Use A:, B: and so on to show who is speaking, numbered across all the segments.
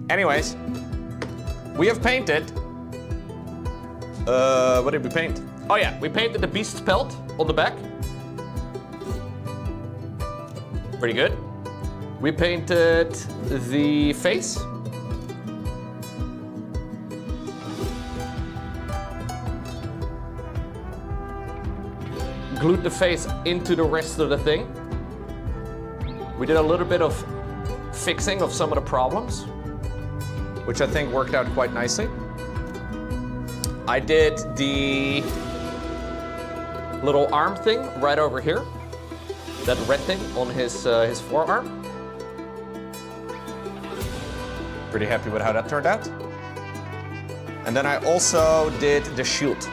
A: Anyways, we have painted. What did we paint? Oh yeah, we painted the beast's pelt on the back. Pretty good. We painted the face. Glued the face into the rest of the thing. We did a little bit of fixing of some of the problems, which I think worked out quite nicely. I did the little arm thing right over here. That red thing on his forearm. Pretty happy with how that turned out. And then I also did the shield.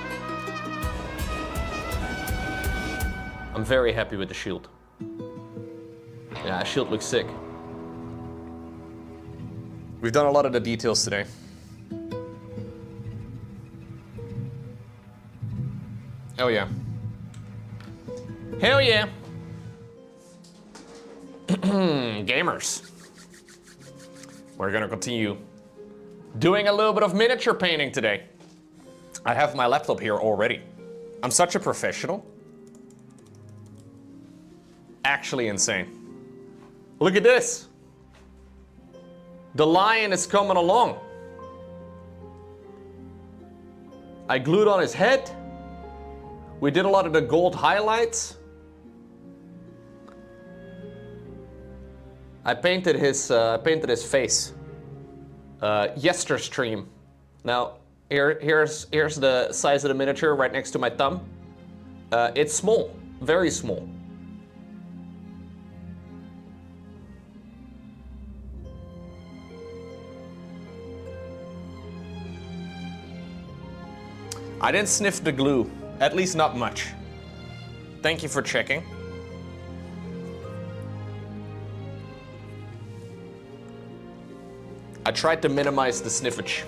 A: I'm very happy with the shield. Yeah, the shield looks sick. We've done a lot of the details today. Oh yeah. Hell yeah. Gamers. We're gonna continue doing a little bit of miniature painting today. I have my laptop here already. I'm such a professional. Actually insane. Look at this. The lion is coming along. I glued on his head. We did a lot of the gold highlights. I painted his face. Yester stream. Now here's the size of the miniature right next to my thumb. It's small, very small. I didn't sniff the glue, at least not much. Thank you for checking. I tried to minimize the sniffage.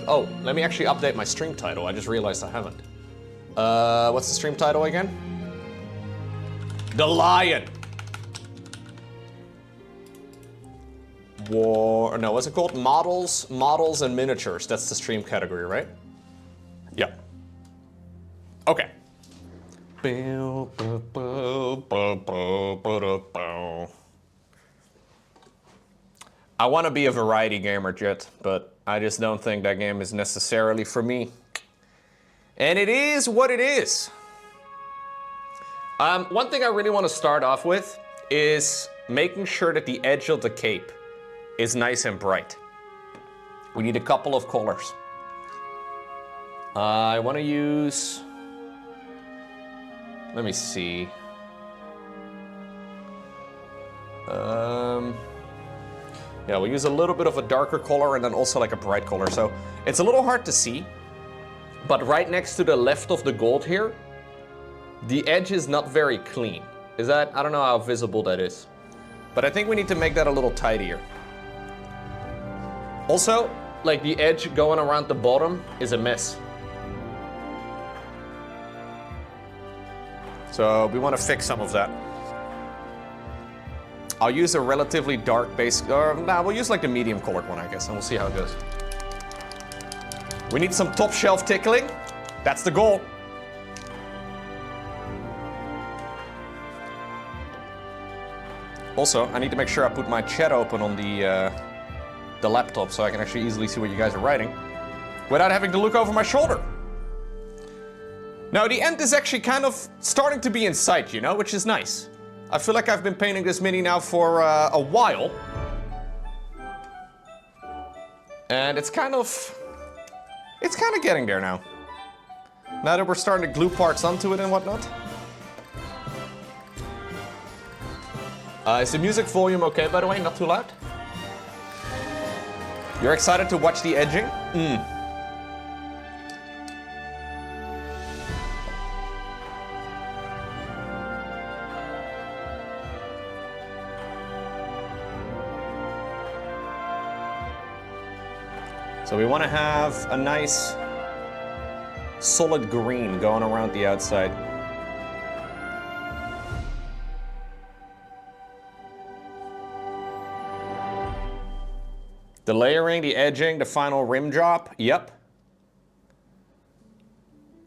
A: Oh, let me actually update my stream title. I just realized I haven't. What's the stream title again? The Lion. No, what's it called? Models and miniatures. That's the stream category, right? Yeah. Okay. I want to be a variety gamer, Jet, but I just don't think that game is necessarily for me. And it is what it is. One thing I really want to start off with is making sure that the edge of the cape is nice and bright. We need a couple of colors. I want to use, let me see. Yeah, we'll use a little bit of a darker color and then also like a bright color. So it's a little hard to see, but right next to the left of the gold here, the edge is not very clean. Is that, I don't know how visible that is, but I think we need to make that a little tidier. Also, like the edge going around the bottom is a mess. So we want to fix some of that. I'll use a relatively dark base, we'll use like the medium colored one, I guess, and we'll see how it goes. We need some top shelf tickling. That's the goal. Also, I need to make sure I put my chat open on the laptop so I can actually easily see what you guys are writing without having to look over my shoulder. Now, the end is actually kind of starting to be in sight, you know, which is nice. I feel like I've been painting this mini now for a while. And it's kind of getting there now. Now that we're starting to glue parts onto it and whatnot. Is the music volume okay, by the way? Not too loud? You're excited to watch the edging? So we want to have a nice solid green going around the outside. The layering, the edging, the final rim job. Yep.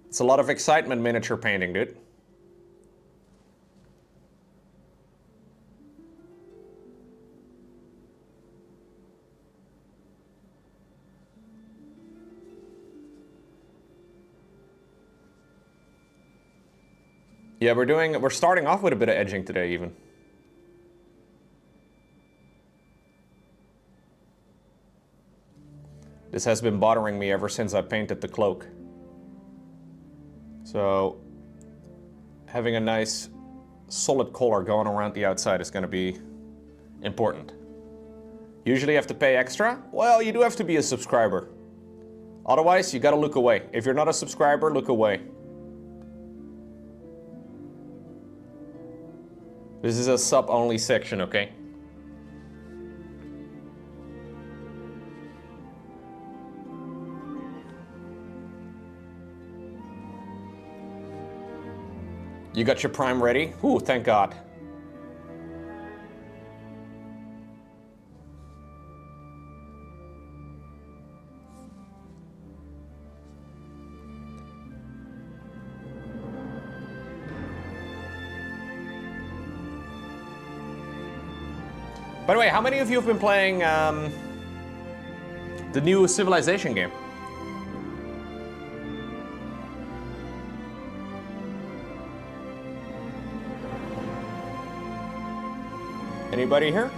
A: It's a lot of excitement miniature painting, dude. Yeah, we're starting off with a bit of edging today even. This has been bothering me ever since I painted the cloak. So having a nice solid color going around the outside is going to be important. Usually you have to pay extra? Well, you do have to be a subscriber. Otherwise, you gotta look away. If you're not a subscriber, look away. This is a sub-only section, okay? You got your prime ready? Ooh, thank God. By the way, how many of you have been playing the new Civilization game? Anybody here?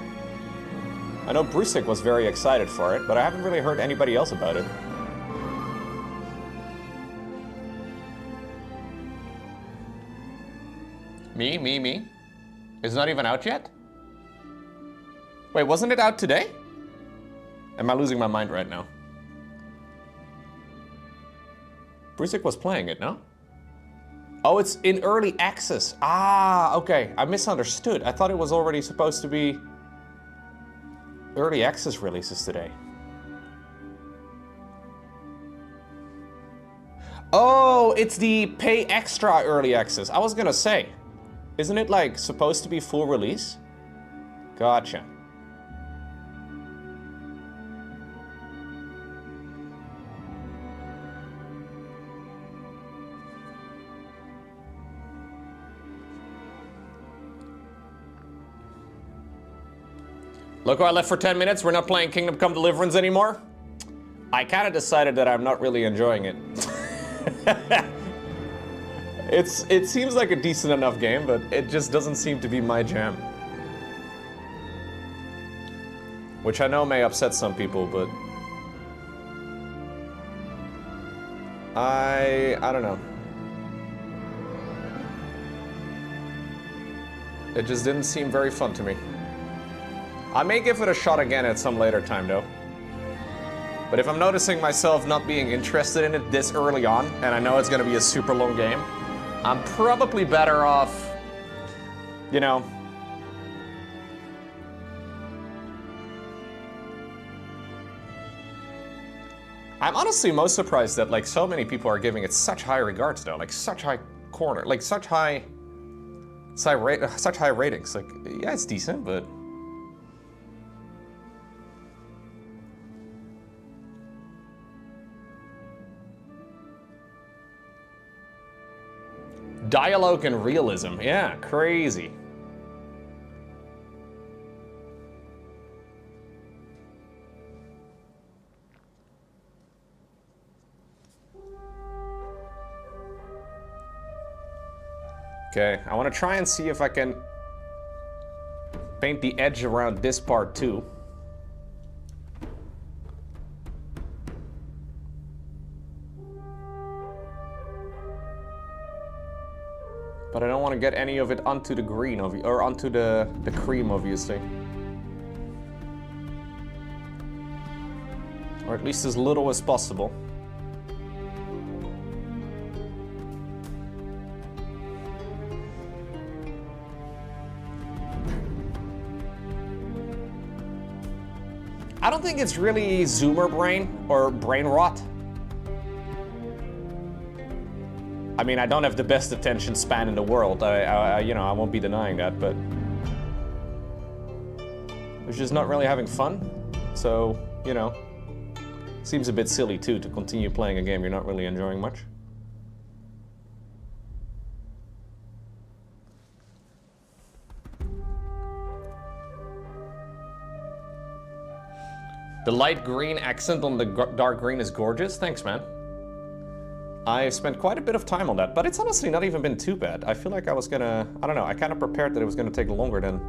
A: I know Brusik was very excited for it, but I haven't really heard anybody else about it. Me? It's not even out yet? Wait, wasn't it out today? Am I losing my mind right now? Brusik was playing it, no? Oh, it's in early access. Ah, okay. I misunderstood. I thought it was already supposed to be early access releases today. Oh, it's the pay extra early access. I was gonna say, isn't it like supposed to be full release? Gotcha. Lowko, I left for 10 minutes. We're not playing Kingdom Come Deliverance anymore. I kind of decided that I'm not really enjoying it. It seems like a decent enough game, but it just doesn't seem to be my jam. Which I know may upset some people, but I don't know. It just didn't seem very fun to me. I may give it a shot again at some later time, though. But if I'm noticing myself not being interested in it this early on, and I know it's going to be a super long game, I'm probably better off, you know... I'm honestly most surprised that, like, so many people are giving it such high regards, though. Like, such high corner, like, such high ratings. Like, yeah, it's decent, but... Dialogue and realism, yeah, crazy. Okay, I want to try and see if I can paint the edge around this part too. But I don't want to get any of it onto the green, or onto the cream, obviously. Or at least as little as possible. I don't think it's really zoomer brain or brain rot. I mean, I don't have the best attention span in the world. You know, I won't be denying that, but... I was just not really having fun, so... you know, seems a bit silly too to continue playing a game you're not really enjoying much. The light green accent on the dark green is gorgeous. Thanks, man. I spent quite a bit of time on that, but it's honestly not even been too bad. I feel like I was gonna, I don't know, I kind of prepared that it was gonna take longer than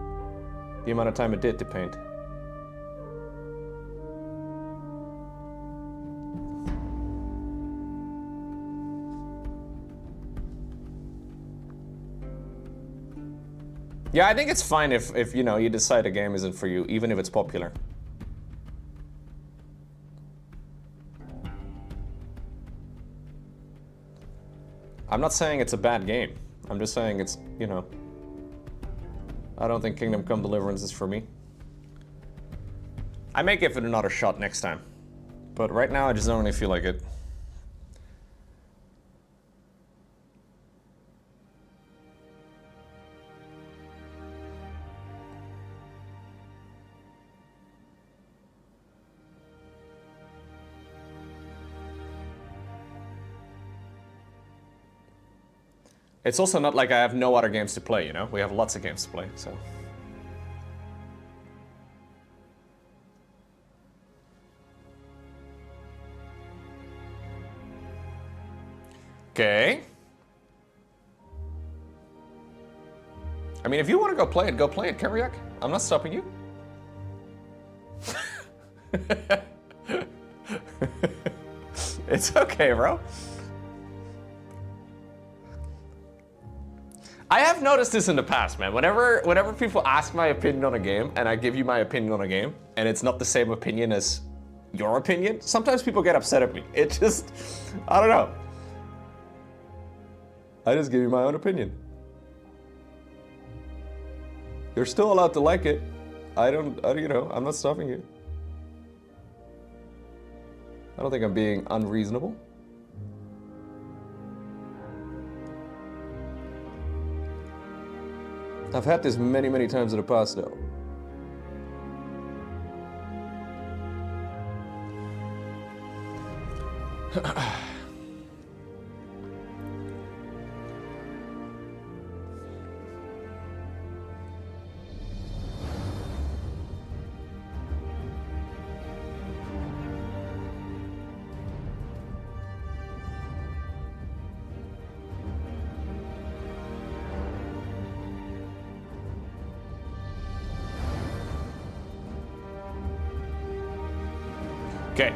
A: the amount of time it did to paint. Yeah, I think it's fine if you know, you decide a game isn't for you, even if it's popular. I'm not saying it's a bad game. I'm just saying it's, you know, I don't think Kingdom Come Deliverance is for me. I may give it another shot next time, but right now I just don't really feel like it. It's also not like I have no other games to play, you know? We have lots of games to play, so. Okay. I mean, if you want to go play it, Kariak. I'm not stopping you. It's okay, bro. I have noticed this in the past, man. Whenever people ask my opinion on a game, and I give you my opinion on a game, and it's not the same opinion as your opinion, sometimes people get upset at me. It just, I don't know. I just give you my own opinion. You're still allowed to like it. You know, I'm not stopping you. I don't think I'm being unreasonable. I've had this many, many times in the past, though. Okay.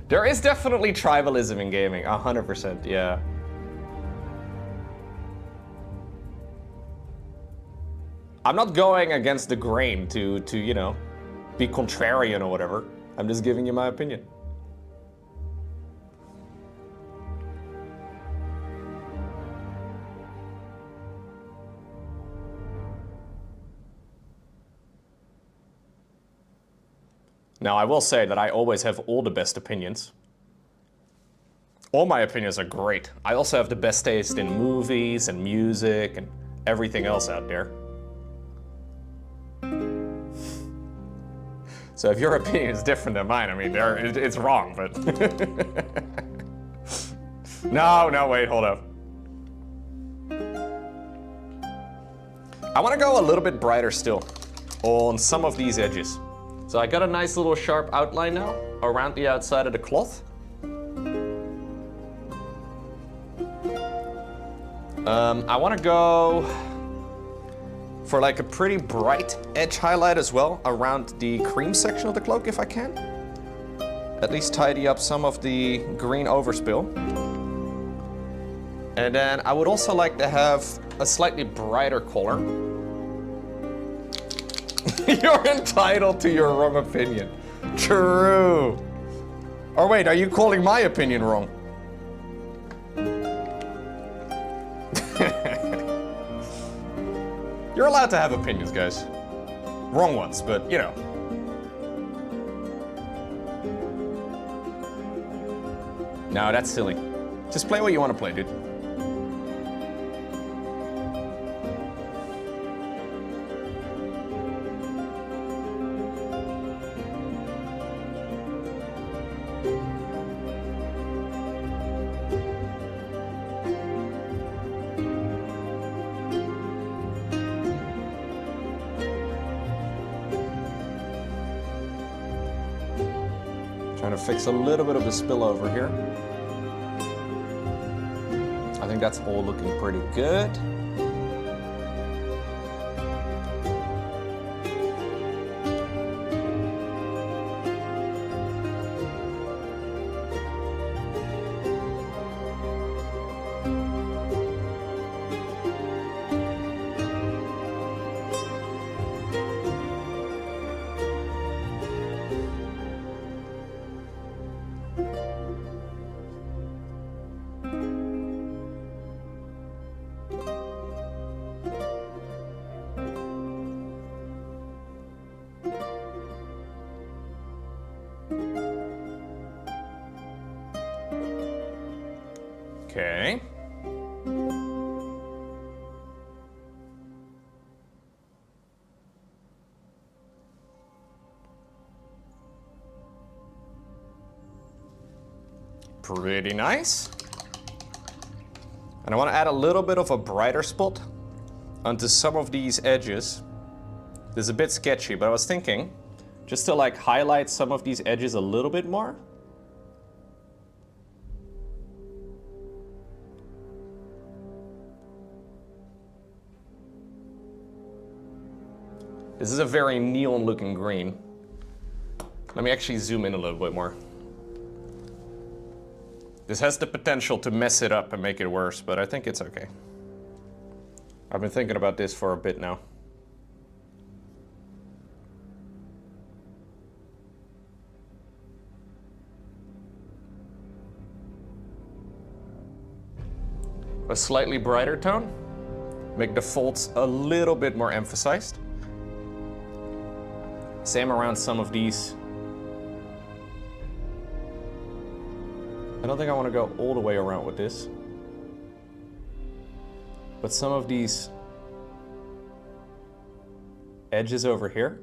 A: There is definitely tribalism in gaming, 100%, yeah. I'm not going against the grain to you know, be contrarian or whatever. I'm just giving you my opinion. Now, I will say that I always have all the best opinions. All my opinions are great. I also have the best taste in movies and music and everything else out there. So if your opinion is different than mine, I mean, it's wrong, but... No, wait, hold up. I want to go a little bit brighter still on some of these edges. So I got a nice little sharp outline now around the outside of the cloth. I want to go for like a pretty bright edge highlight as well around the cream section of the cloak if I can. At least tidy up some of the green overspill. And then I would also like to have a slightly brighter color. You're entitled to your wrong opinion. True. Or wait, are you calling my opinion wrong? You're allowed to have opinions, guys. Wrong ones, but you know. No, that's silly. Just play what you want to play, dude. Trying to fix a little bit of the spillover here. I think that's all looking pretty good. Okay. Pretty nice. And I want to add a little bit of a brighter spot onto some of these edges. This is a bit sketchy, but I was thinking just to like highlight some of these edges a little bit more. This is a very neon looking green. Let me actually zoom in a little bit more. This has the potential to mess it up and make it worse, but I think it's okay. I've been thinking about this for a bit now. A slightly brighter tone. Make the folds a little bit more emphasized. Same around some of these. I don't think I want to go all the way around with this. But some of these edges over here.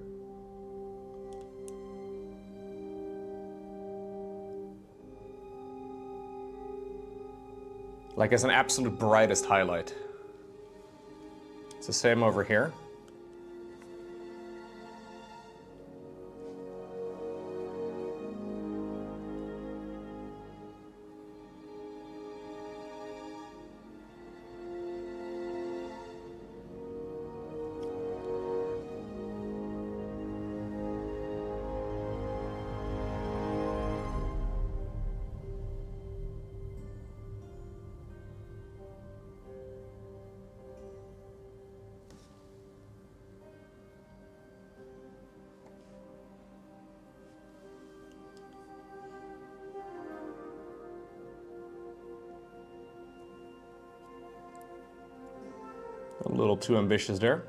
A: Like as an absolute brightest highlight. It's the same over here. A little too ambitious there.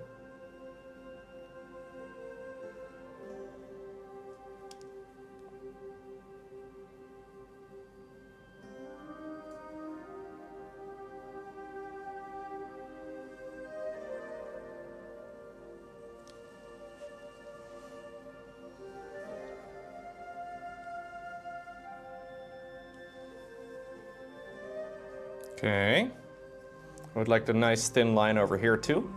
A: Okay. I would like the nice thin line over here too.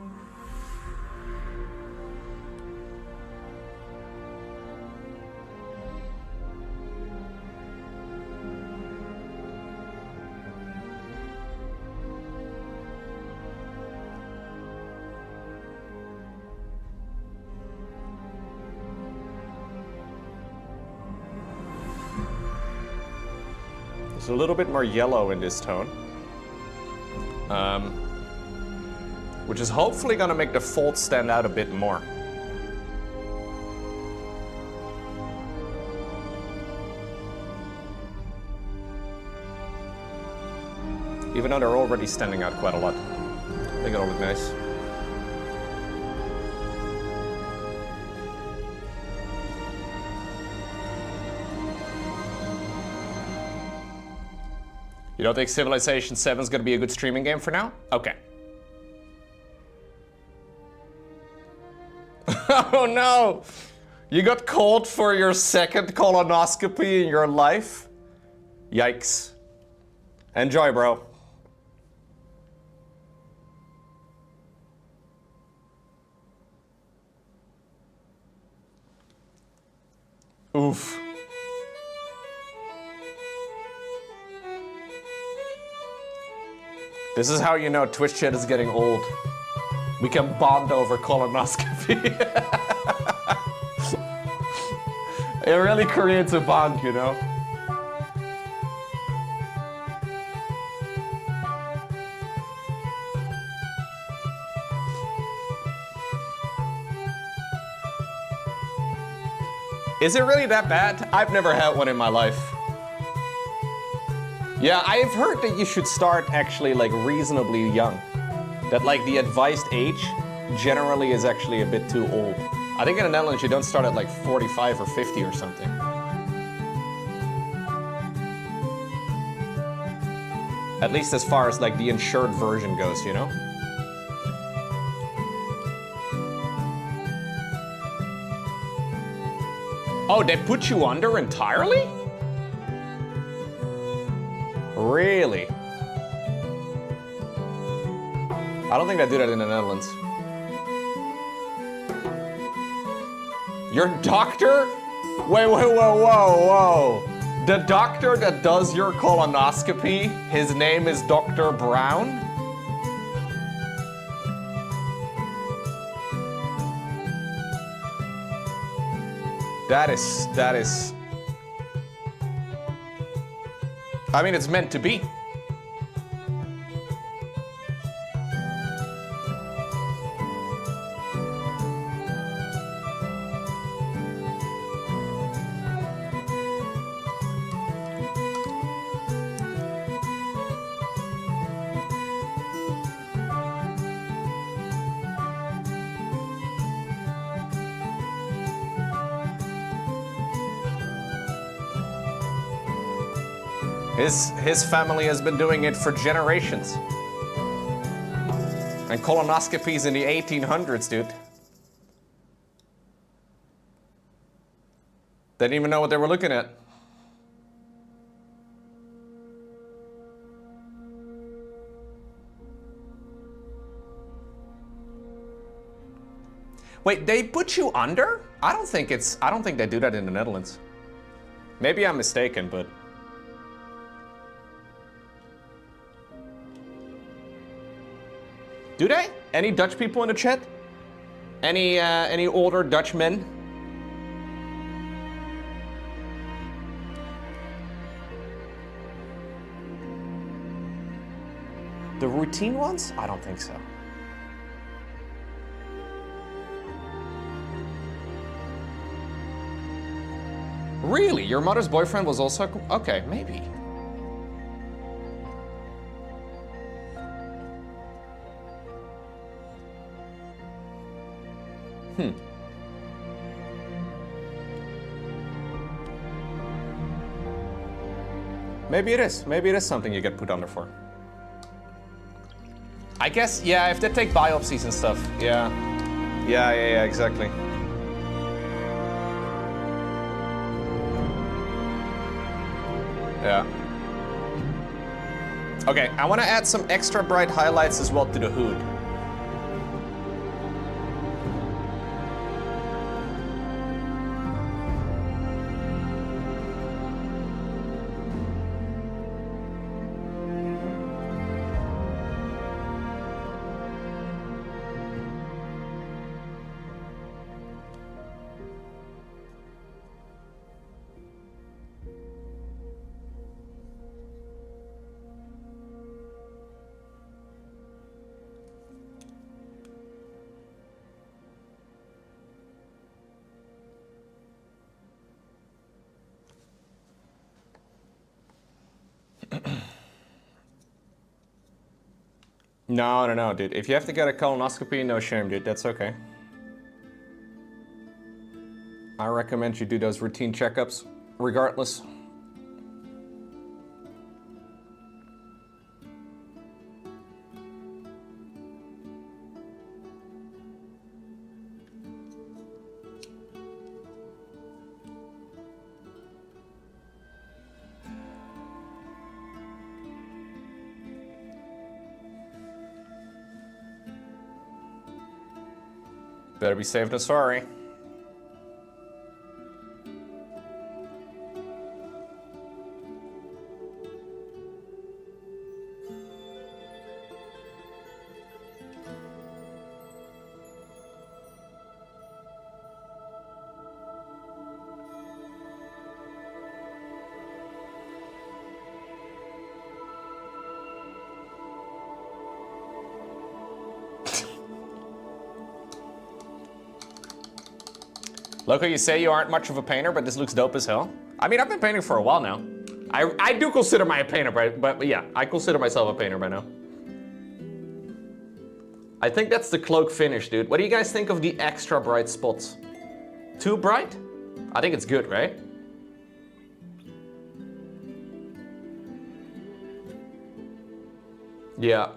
A: There's a little bit more yellow in this tone. Which is hopefully going to make the fold stand out a bit more. Even though they're already standing out quite a lot. I think it'll look nice. You don't think Civilization 7 is going to be a good streaming game for now? Okay. Oh no! You got called for your second colonoscopy in your life? Yikes. Enjoy, bro. Oof. This is how you know Twitch chat is getting old. We can bond over colonoscopy. It really creates a bond, you know? Is it really that bad? I've never had one in my life. Yeah, I've heard that you should start actually like reasonably young. That like the advised age generally is actually a bit too old. I think in the Netherlands you don't start at like 45 or 50 or something. At least as far as like the insured version goes, you know? Oh, they put you under entirely? Really? I don't think they do that in the Netherlands. Your doctor? Wait, whoa. The doctor that does your colonoscopy, his name is Dr. Brown? That is... I mean, it's meant to be. His family has been doing it for generations. And colonoscopies in the 1800s, dude. They didn't even know what they were looking at. Wait, they put you under? I don't think they do that in the Netherlands. Maybe I'm mistaken, but... Do they? Any Dutch people in the chat? Any older Dutch men? The routine ones? I don't think so. Really? Your mother's boyfriend was also... Okay, maybe. Maybe it is. Maybe it is something you get put under for. I guess, yeah, if they take biopsies and stuff, yeah. Yeah, exactly. Yeah. Okay, I want to add some extra bright highlights as well to the hood. No, dude. If you have to get a colonoscopy, no shame, dude. That's okay. I recommend you do those routine checkups, regardless. Better be safe than sorry. Lowko, you say you aren't much of a painter, but this looks dope as hell. I mean, I've been painting for a while now. I do consider myself a painter, but yeah, I consider myself a painter by now. I think that's the cloak finish, dude. What do you guys think of the extra bright spots? Too bright? I think it's good, right? Yeah.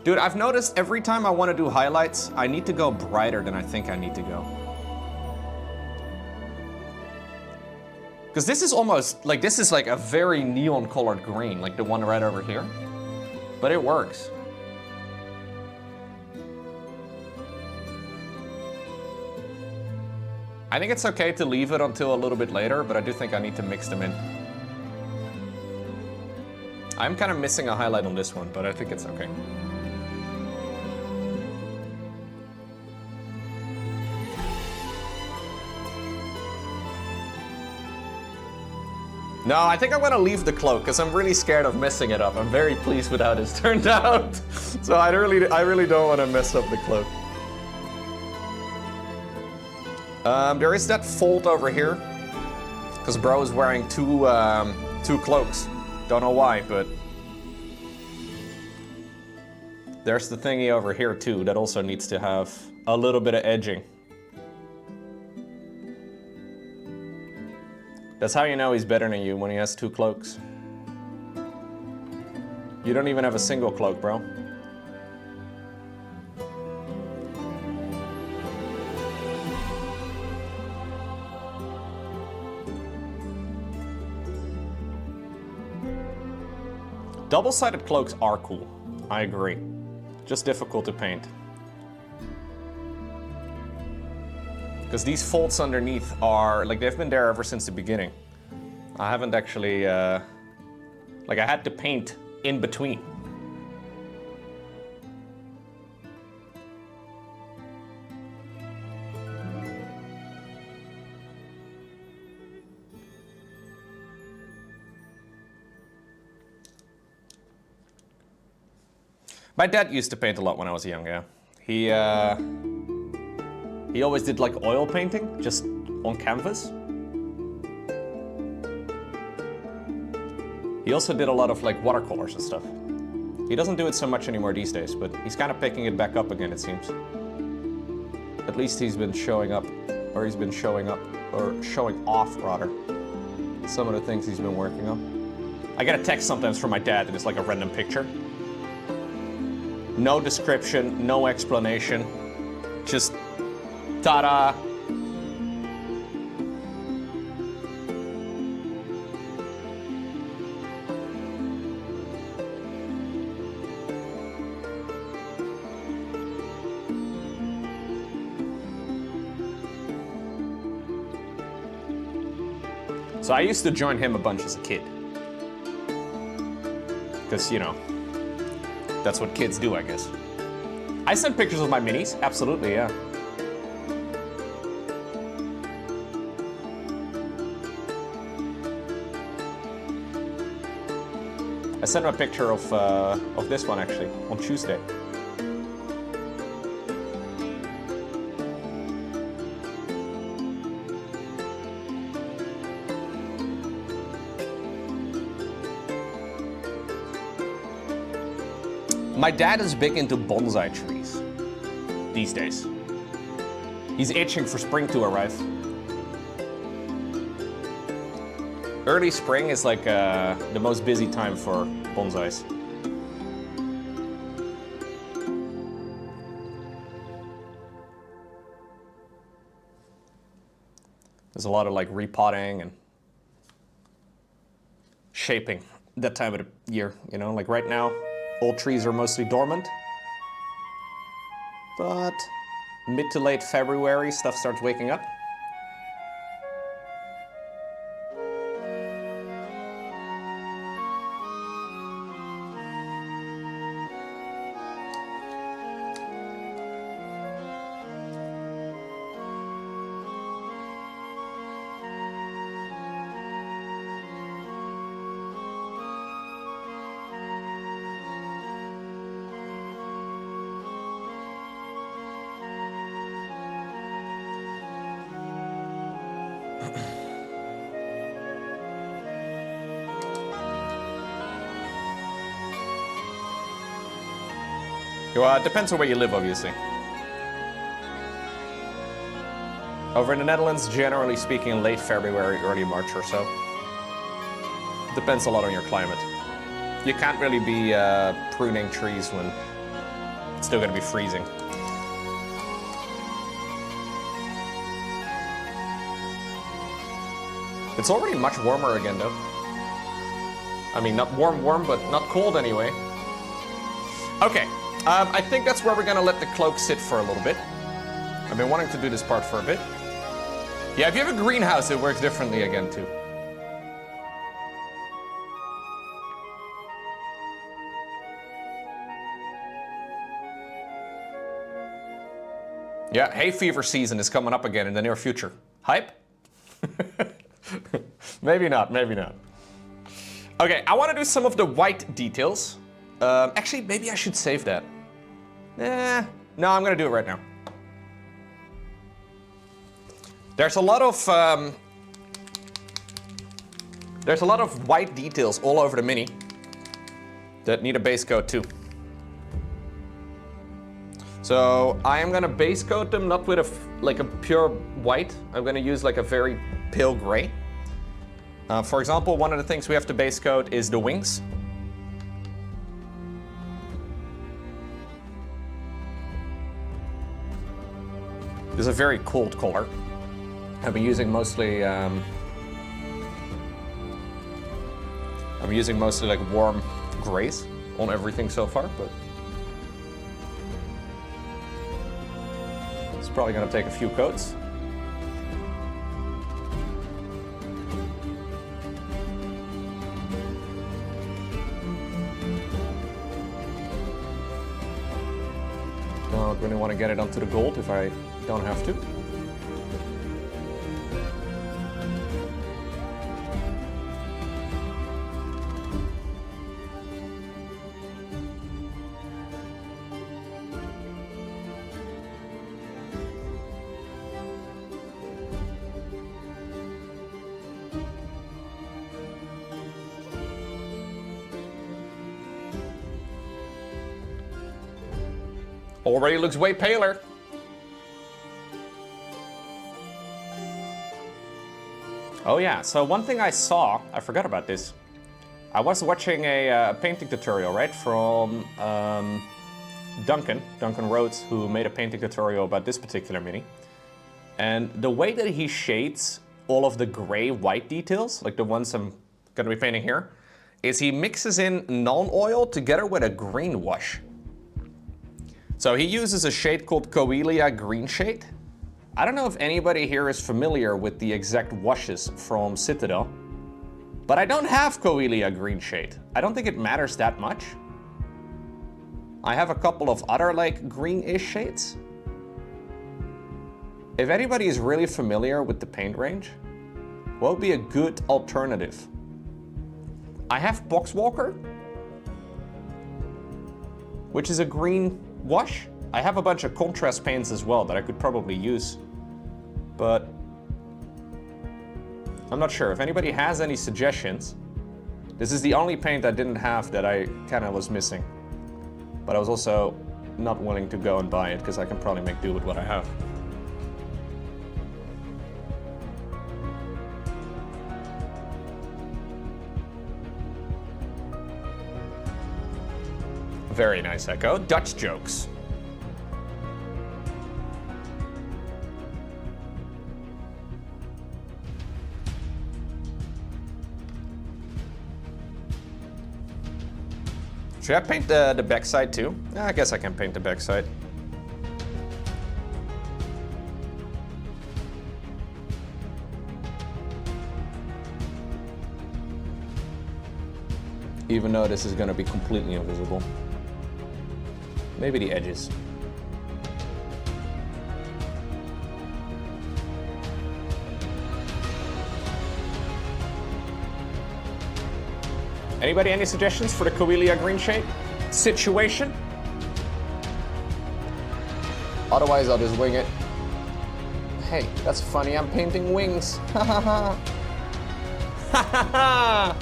A: Dude, I've noticed every time I want to do highlights, I need to go brighter than I think I need to go. Because this is almost, like, this is like a very neon colored green, like the one right over here. But it works. I think it's okay to leave it until a little bit later, but I do think I need to mix them in. I'm kind of missing a highlight on this one, but I think it's okay. No, I think I'm gonna leave the cloak because I'm really scared of messing it up. I'm very pleased with how this turned out. So I really don't want to mess up the cloak. There is that fold over here because bro is wearing two cloaks. Don't know why, but there's the thingy over here too that also needs to have a little bit of edging. That's how you know he's better than you, when he has two cloaks. You don't even have a single cloak, bro. Double-sided cloaks are cool. I agree. Just difficult to paint. Because these folds underneath are, like, they've been there ever since the beginning. I haven't actually, like, I had to paint in between. My dad used to paint a lot when I was young, yeah. He always did like oil painting, just on canvas. He also did a lot of like watercolors and stuff. He doesn't do it so much anymore these days, but he's kind of picking it back up again, it seems. At least he's been showing up, or showing off rather, some of the things he's been working on. I get a text sometimes from my dad and it's like a random picture. No description, no explanation, just ta-da! So I used to join him a bunch as a kid. Because, you know, that's what kids do, I guess. I sent pictures of my minis, absolutely, yeah. I sent him a picture of this one actually on Tuesday. My dad is big into bonsai trees these days. He's itching for spring to arrive. Early spring is like the most busy time for bonsais. There's a lot of like repotting and shaping that time of the year, you know, like right now, old trees are mostly dormant, but mid to late February, stuff starts waking up. Well, it depends on where you live, obviously. Over in the Netherlands, generally speaking, late February, early March or so. Depends a lot on your climate. You can't really be pruning trees when it's still going to be freezing. It's already much warmer again, though. I mean, not warm, but not cold anyway. Okay, I think that's where we're gonna let the cloak sit for a little bit. I've been wanting to do this part for a bit. Yeah, if you have a greenhouse, it works differently again, too. Yeah, hay fever season is coming up again in the near future. Hype? Maybe not, maybe not. Okay, I want to do some of the white details. Actually, maybe I should save that. No, I'm going to do it right now. There's a lot of white details all over the Mini that need a base coat too. So I am going to base coat them not with a pure white. I'm going to use like a very pale gray. For example, one of the things we have to base coat is the wings. This is a very cold color. I've been using mostly like warm grays on everything so far, but it's probably gonna take a few coats. Don't really want to get it onto the gold if I don't have to. Already looks way paler. Oh yeah, so one thing I saw, I forgot about this. I was watching a painting tutorial, right, from Duncan Rhodes, who made a painting tutorial about this particular Mini. And the way that he shades all of the gray-white details, like the ones I'm gonna be painting here, is he mixes in non-oil together with a green wash. So he uses a shade called Coelia Green Shade. I don't know if anybody here is familiar with the exact washes from Citadel, but I don't have Coelia Green Shade. I don't think it matters that much. I have a couple of other like greenish shades. If anybody is really familiar with the paint range, what would be a good alternative? I have Boxwalker, which is a green wash. I have a bunch of contrast paints as well that I could probably use, but I'm not sure. If anybody has any suggestions, this is the only paint I didn't have that I kind of was missing, but I was also not willing to go and buy it because I can probably make do with what I have. Very nice, Echo. Dutch jokes. Should I paint the backside too? I guess I can paint the backside. Even though this is gonna be completely invisible. Maybe the edges. Anybody, any suggestions for the Coelia green shade situation? Otherwise, I'll just wing it. Hey, that's funny, I'm painting wings. Ha ha ha. Ha ha ha.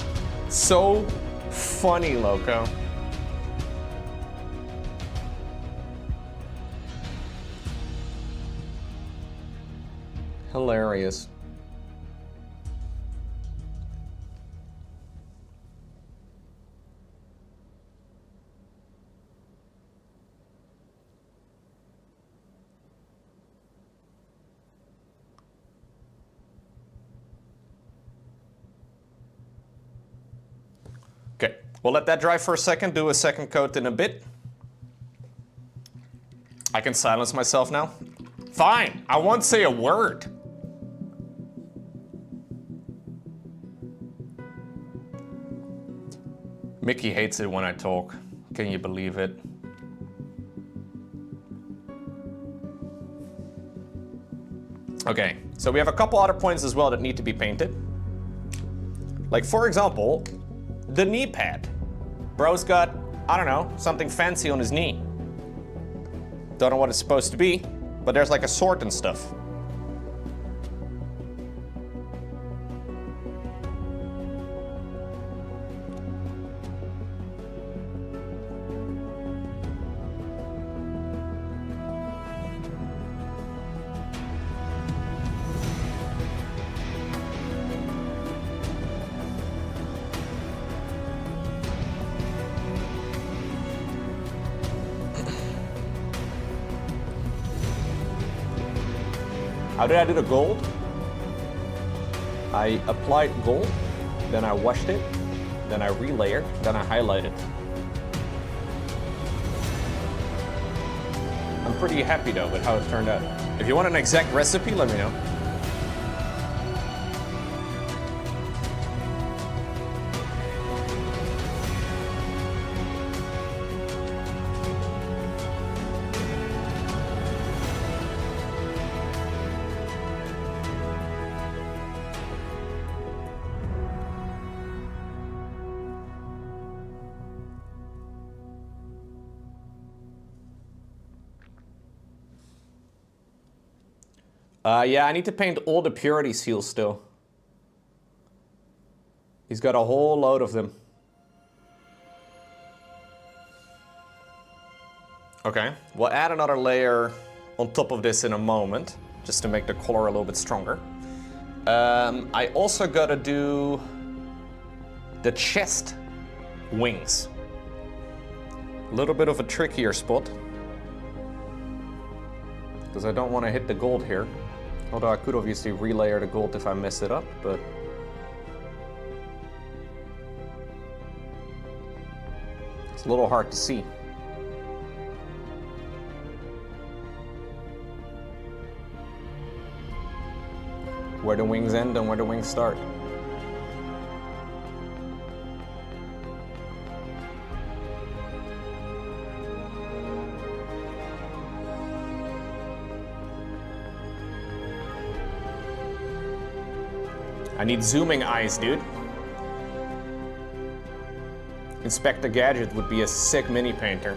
A: So funny, Lowko. Hilarious. Okay, we'll let that dry for a second, do a second coat in a bit. I can silence myself now. Fine, I won't say a word. Mickey hates it when I talk. Can you believe it? Okay, so we have a couple other points as well that need to be painted. Like, for example, the knee pad. Bro's got, I don't know, something fancy on his knee. Don't know what it's supposed to be, but there's like a sword and stuff. How did I do the gold? I applied gold, then I washed it, then I relayered, then I highlighted. I'm pretty happy though with how it turned out. If you want an exact recipe, let me know. Yeah, I need to paint all the purity seals still. He's got a whole load of them. Okay, we'll add another layer on top of this in a moment, just to make the color a little bit stronger. I also gotta do the chest wings. A little bit of a trickier spot, because I don't want to hit the gold here. Although I could obviously relayer the gold if I mess it up, but... it's a little hard to see. Where the wings end and where the wings start. I need zooming eyes, dude. Inspector Gadget would be a sick mini painter.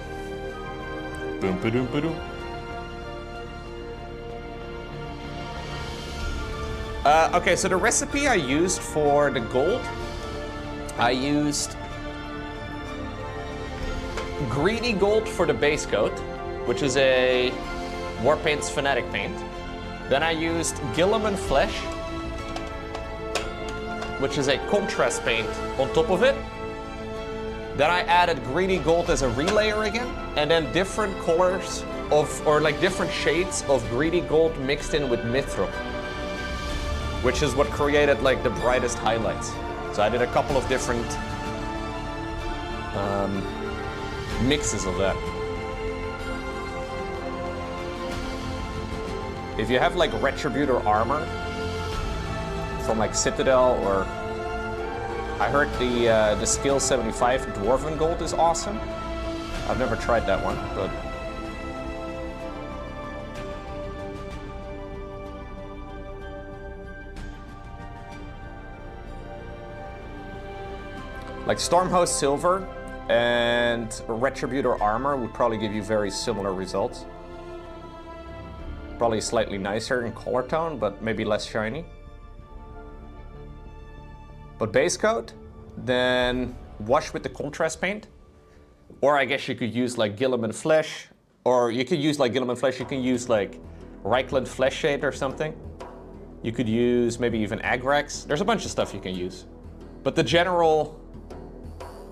A: Boom, ba-doom, ba-doom. Okay, so the recipe I used for the gold, I used Greedy Gold for the base coat, which is a Warpaint's Fanatic paint. Then I used Gilliman Flesh, which is a contrast paint on top of it. Then I added Greedy Gold as a relayer again, and then different colors of, or like different shades of Greedy Gold mixed in with Mithril, which is what created like the brightest highlights. So I did a couple of different mixes of that. If you have like Retributor armor from like Citadel or I heard the skill 75 Dwarven Gold is awesome. I've never tried that one, but... Like Stormhost Silver and Retributor Armor would probably give you very similar results. Probably slightly nicer in color tone, but maybe less shiny. But base coat, then wash with the contrast paint. Or I guess you could use like Gilliman Flesh, or you could use like Gilliman Flesh, you can use like Reichland Flesh Shade or something. You could use maybe even Agrax. There's a bunch of stuff you can use. But the general,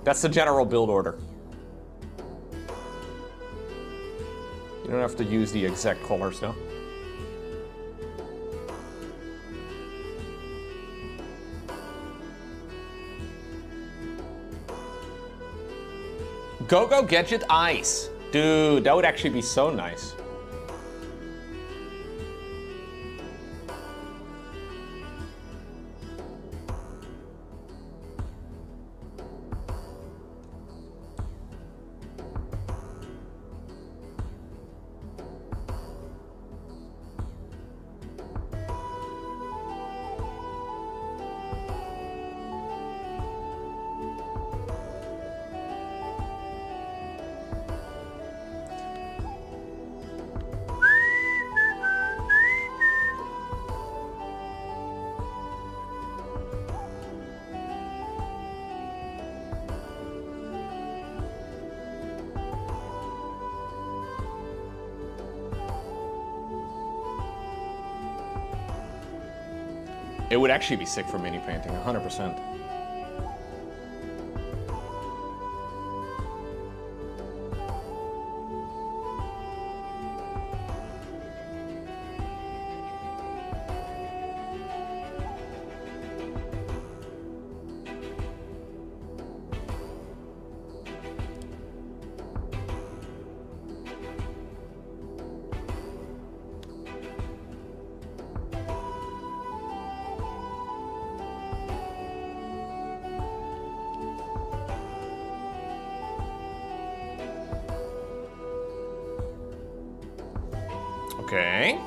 A: that's the general build order. You don't have to use the exact colors though. Go-Go Gadget Ice. Dude, that would actually be so nice. It would actually be sick for mini painting, 100%. Okay.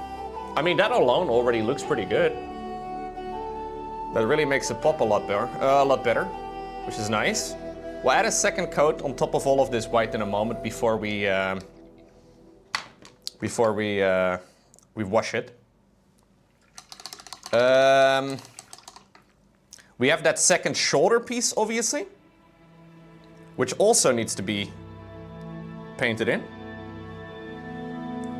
A: I mean, that alone already looks pretty good. That really makes it pop a lot better, which is nice. We'll add a second coat on top of all of this white in a moment before we wash it. We have that second shoulder piece, obviously, which also needs to be painted in.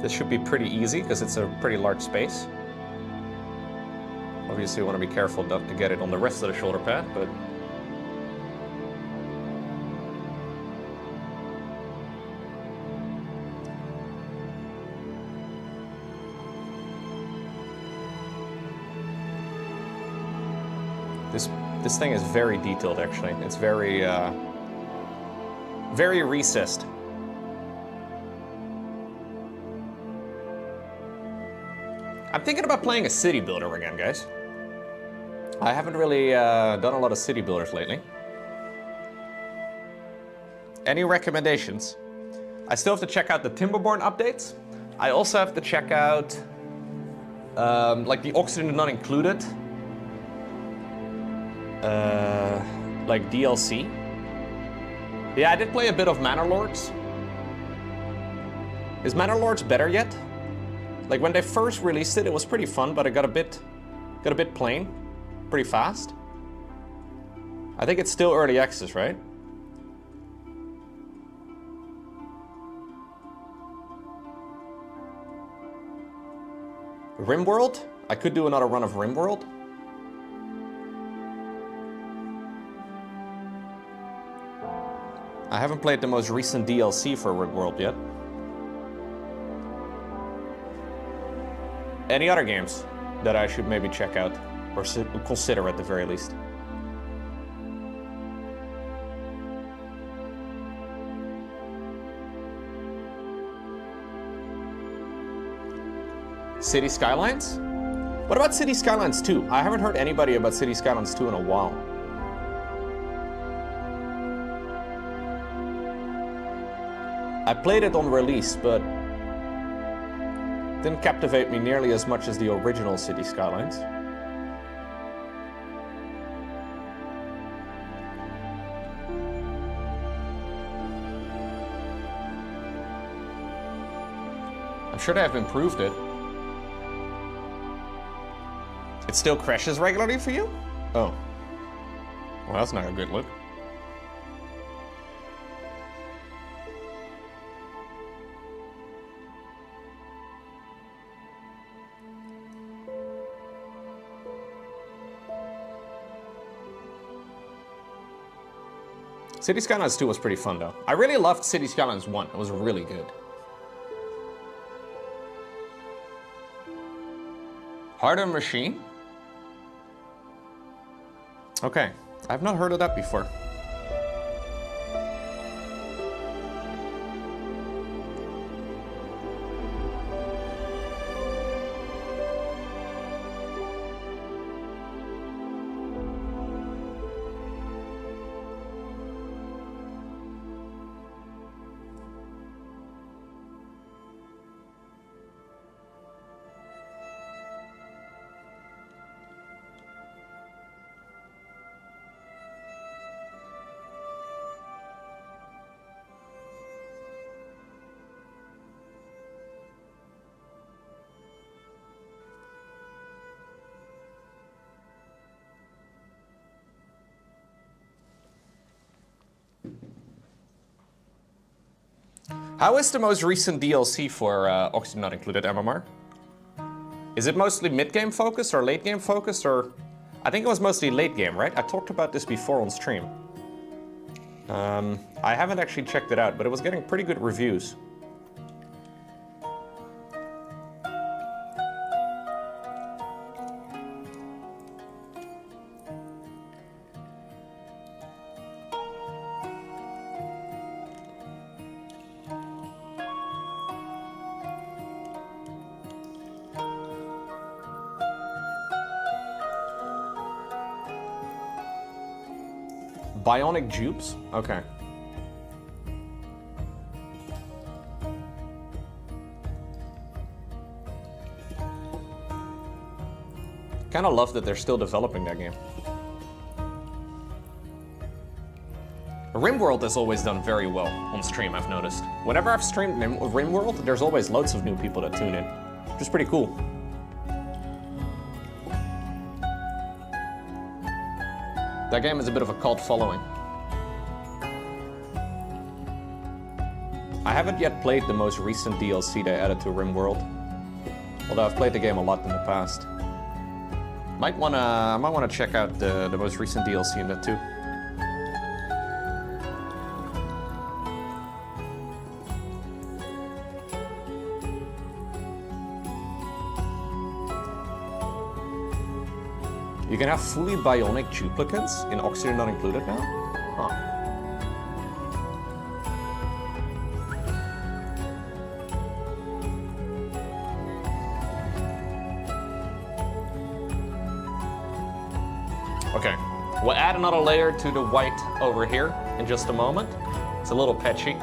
A: This should be pretty easy because it's a pretty large space. Obviously, you want to be careful not to get it on the rest of the shoulder pad, but this thing is very detailed. Actually, it's very very recessed. I'm thinking about playing a city builder again, guys. I haven't really done a lot of city builders lately. Any recommendations? I still have to check out the Timberborn updates. I also have to check out like the Oxygen Not Included, like DLC. Yeah, I did play a bit of Manor Lords. Is Manor Lords better yet? Like when they first released it, it was pretty fun, but it got a bit plain, pretty fast. I think it's still early access, right? RimWorld? I could do another run of RimWorld. I haven't played the most recent DLC for RimWorld yet. Any other games that I should maybe check out or consider at the very least? City Skylines? What about City Skylines 2? I haven't heard anybody about City Skylines 2 in a while. I played it on release, but didn't captivate me nearly as much as the original City Skylines. I'm sure they have improved it. It still crashes regularly for you? Oh. Well, that's not a good look. City Skylines 2 was pretty fun though. I really loved City Skylines 1. It was really good. Harder Machine? Okay, I've not heard of that before. How is the most recent DLC for Oxygen Not Included MMR? Is it mostly mid-game focused or late-game focused, or... I think it was mostly late-game, right? I talked about this before on stream. I haven't actually checked it out, but it was getting pretty good reviews. Bionic dupes? Okay. Kinda love that they're still developing that game. RimWorld has always done very well on stream, I've noticed. Whenever I've streamed RimWorld, there's always loads of new people that tune in, which is pretty cool. That game is a bit of a cult following. I haven't yet played the most recent DLC they added to RimWorld, although I've played the game a lot in the past. I might wanna check out the most recent DLC in that too. You can have fully bionic duplicates in Oxygen Not Included now? Huh. Okay, we'll add another layer to the white over here in just a moment. It's a little patchy.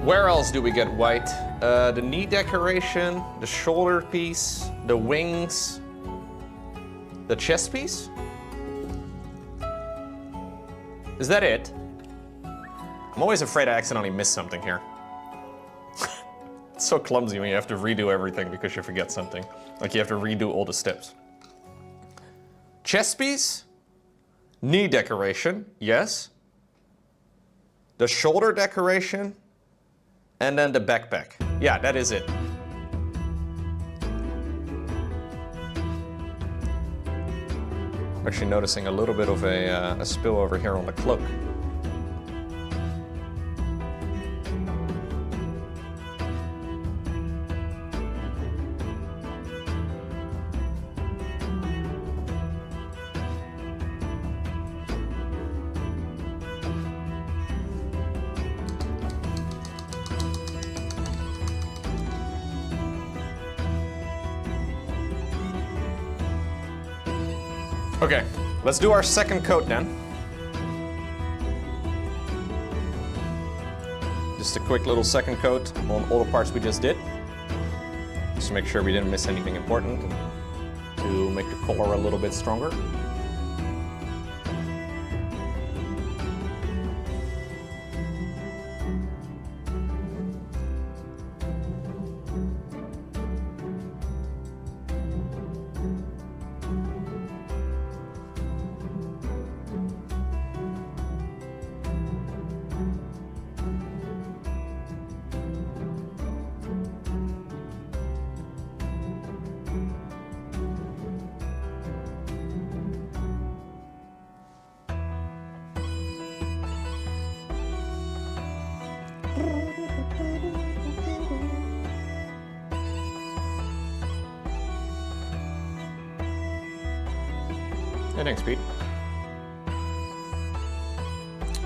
A: Where else do we get white? The knee decoration, the shoulder piece, the wings, the chest piece? Is that it? I'm always afraid I accidentally missed something here. It's so clumsy when you have to redo everything because you forget something. Like you have to redo all the steps. Chest piece, knee decoration, yes. The shoulder decoration, and then the backpack. Yeah, that is it. I'm actually noticing a little bit of a spill over here on the cloak. Okay, let's do our second coat then. Just a quick little second coat on all the parts we just did. Just to make sure we didn't miss anything important. To make the color a little bit stronger. Hey, thanks, Pete.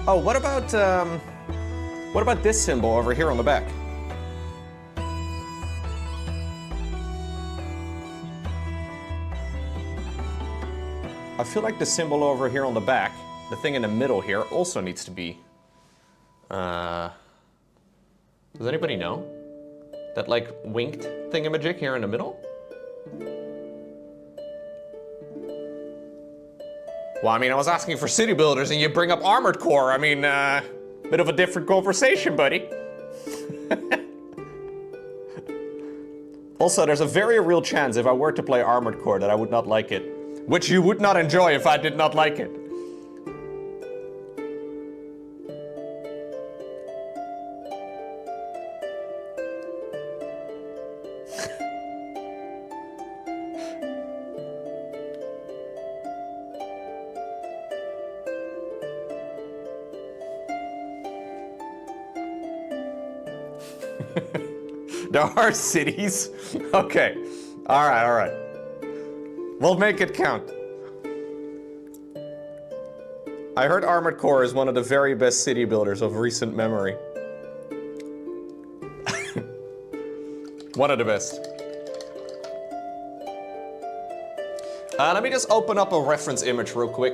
A: Oh, what about this symbol over here on the back? I feel like the symbol over here on the back, the thing in the middle here, also needs to be... does anybody know? That, like, winked thingamajig here in the middle? Well, I mean, I was asking for city builders and you bring up armored core. I mean, bit of a different conversation, buddy. Also, there's a very real chance if I were to play armored core that I would not like it. Which you would not enjoy if I did not like it. There are cities. Okay. All right, all right. We'll make it count. I heard Armored Core is one of the very best city builders of recent memory. One of the best. Let me just open up a reference image real quick.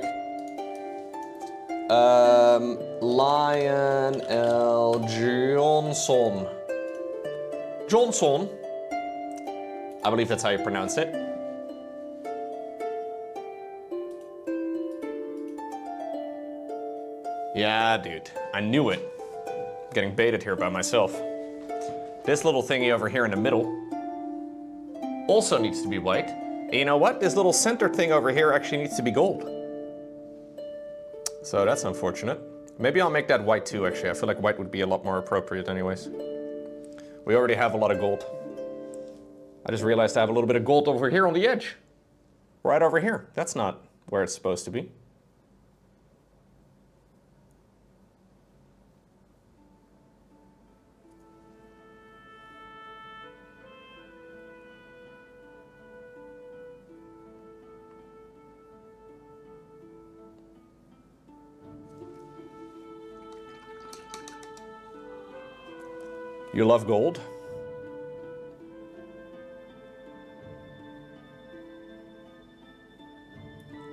A: Lionel Jonson. Jonson. I believe that's how you pronounce it. Yeah, dude. I knew it. Getting baited here by myself. This little thingy over here in the middle also needs to be white. And you know what? This little center thing over here actually needs to be gold. So that's unfortunate. Maybe I'll make that white too, actually. I feel like white would be a lot more appropriate anyways. We already have a lot of gold. I just realized I have a little bit of gold over here on the edge. Right over here. That's not where it's supposed to be. You love gold?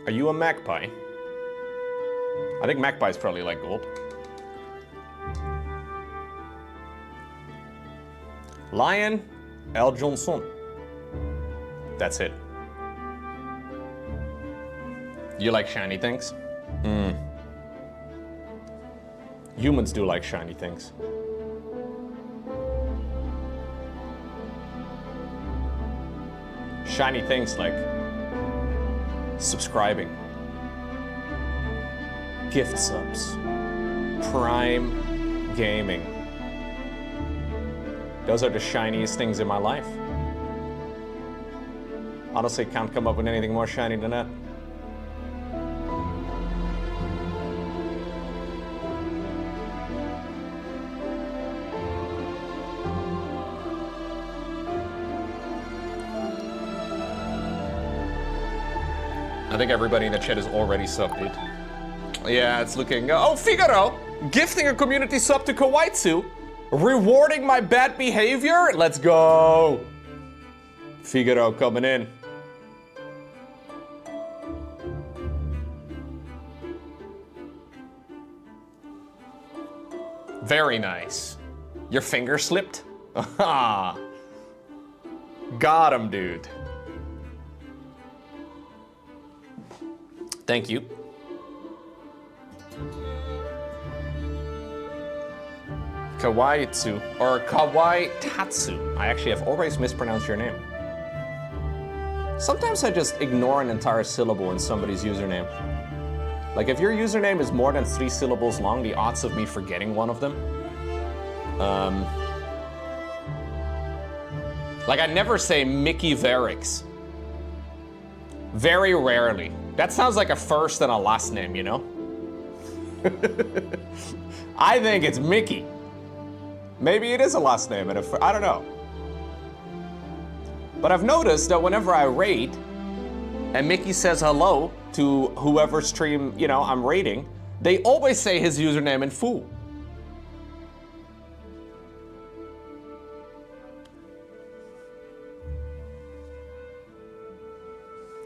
A: Are you a magpie? I think magpies probably like gold. Lion L. Johnson. That's it. You like shiny things? Humans do like shiny things. Shiny things like subscribing, gift subs, Prime gaming. Those are the shiniest things in my life. Honestly, can't come up with anything more shiny than that. I think everybody in the chat is already subbed, dude. Yeah, it's looking... oh, Figaro! Gifting a community sub to Kawaitsu. Rewarding my bad behavior? Let's go! Figaro coming in. Very nice. Your finger slipped? Got him, dude. Thank you. Kawaitsu, or Kawaii Tatsu. I actually have always mispronounced your name. Sometimes I just ignore an entire syllable in somebody's username. Like if your username is more than 3 syllables long, the odds of me forgetting one of them. Like I never say Mickey Verix. Very rarely. That sounds like a first and a last name, you know? I think it's Mickey. Maybe it is a last name, and I don't know. But I've noticed that whenever I raid, and Mickey says hello to whoever stream, you know, I'm raiding, they always say his username in full.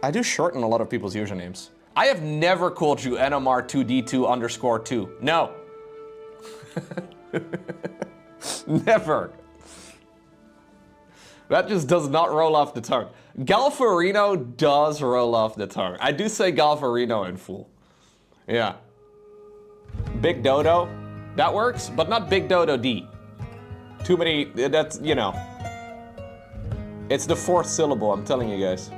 A: I do shorten a lot of people's usernames. I have never called you NMR2D2_2. No. Never. That just does not roll off the tongue. Galfarino does roll off the tongue. I do say Galfarino in full. Yeah. Big Dodo, that works, but not Big Dodo D. Too many, that's, you know. It's the 4th syllable, I'm telling you guys.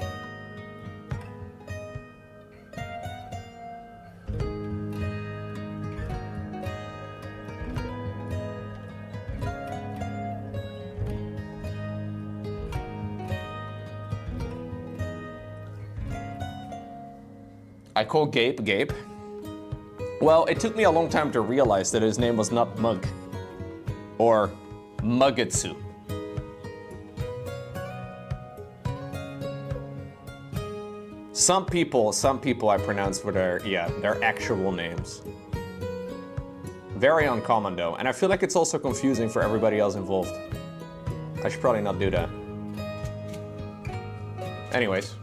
A: I call Gabe Gabe. Well, it took me a long time to realize that his name was not Mug. Or Mugetsu. Some people I pronounce for their actual names. Very uncommon though, and I feel like it's also confusing for everybody else involved. I should probably not do that. Anyways.